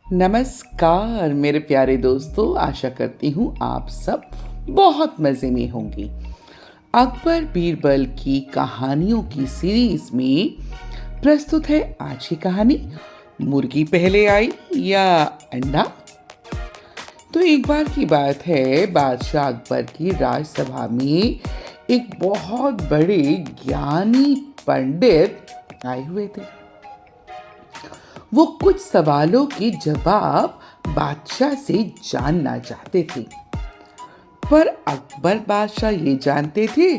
नमस्कार मेरे प्यारे दोस्तों, आशा करती हूँ आप सब बहुत मज़े में होंगे। अकबर बीरबल की कहानियों की सीरीज में प्रस्तुत है आज की कहानी, मुर्गी पहले आई या अंडा। तो एक बार की बात है, बादशाह अकबर की राजसभा में एक बहुत बड़े ज्ञानी पंडित आए हुए थे। वो कुछ सवालों के जवाब बादशाह से जानना चाहते थे, पर अकबर बादशाह ये जानते थे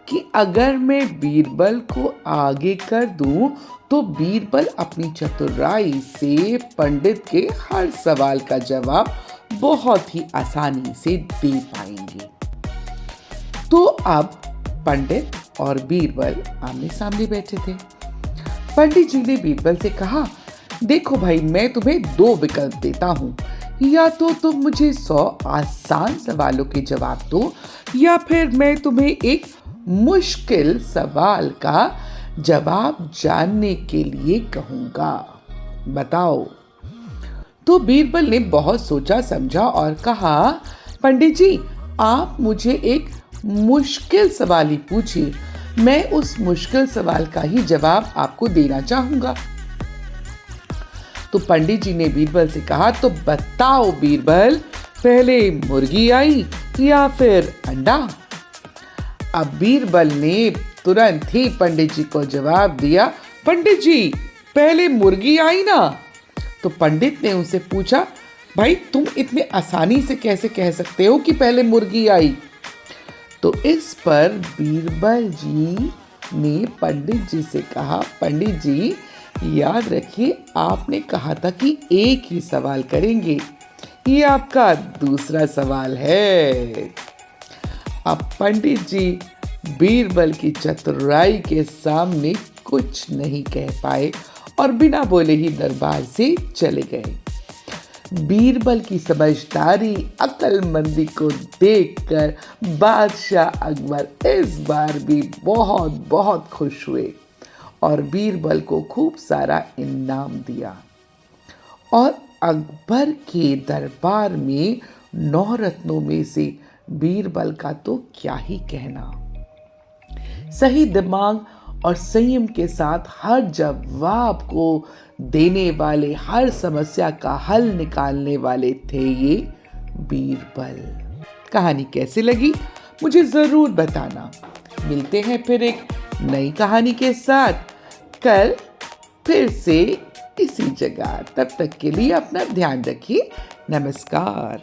कि अगर मैं बीरबल को आगे कर दूं तो बीरबल अपनी चतुराई से पंडित के हर सवाल का जवाब बहुत ही आसानी से दे पाएंगे। तो अब पंडित और बीरबल आमने सामने बैठे थे। पंडित जी ने बीरबल से कहा, देखो भाई, मैं तुम्हें दो विकल्प देता हूँ, या तो तुम मुझे 100 आसान सवालों के जवाब दो, या फिर मैं तुम्हें एक मुश्किल सवाल का जवाब जानने के लिए कहूँगा, बताओ। तो बीरबल ने बहुत सोचा समझा और कहा, पंडित जी, आप मुझे एक मुश्किल सवाल ही पूछिए, मैं उस मुश्किल सवाल का ही जवाब आपको देना चाहूँगा। तो पंडित जी ने बीरबल से कहा, तो बताओ बीरबल, पहले मुर्गी आई या फिर अंडा? अब बीरबल ने तुरंत ही पंडित जी को जवाब दिया, पंडित जी, पहले मुर्गी आई ना। तो पंडित ने उनसे पूछा, भाई तुम इतने आसानी से कैसे कह सकते हो कि पहले मुर्गी आई? तो इस पर बीरबल जी ने पंडित जी से कहा, पंडित जी, याद रखिए, आपने कहा था कि एक ही सवाल करेंगे, ये आपका दूसरा सवाल है। अब पंडित जी बीरबल की चतुराई के सामने कुछ नहीं कह पाए और बिना बोले ही दरबार से चले गए। बीरबल की समझदारी, अक्लमंदी को देखकर बादशाह अकबर इस बार भी बहुत बहुत खुश हुए और बीरबल को खूब सारा इनाम दिया। और अकबर के दरबार में 9 रत्नों में से बीरबल का तो क्या ही कहना। सही दिमाग और संयम के साथ हर जवाब को देने वाले, हर समस्या का हल निकालने वाले थे ये बीरबल। कहानी कैसी लगी मुझे ज़रूर बताना। मिलते हैं फिर एक नई कहानी के साथ कल फिर से इसी जगह। तब तक के लिए अपना ध्यान रखिए। नमस्कार।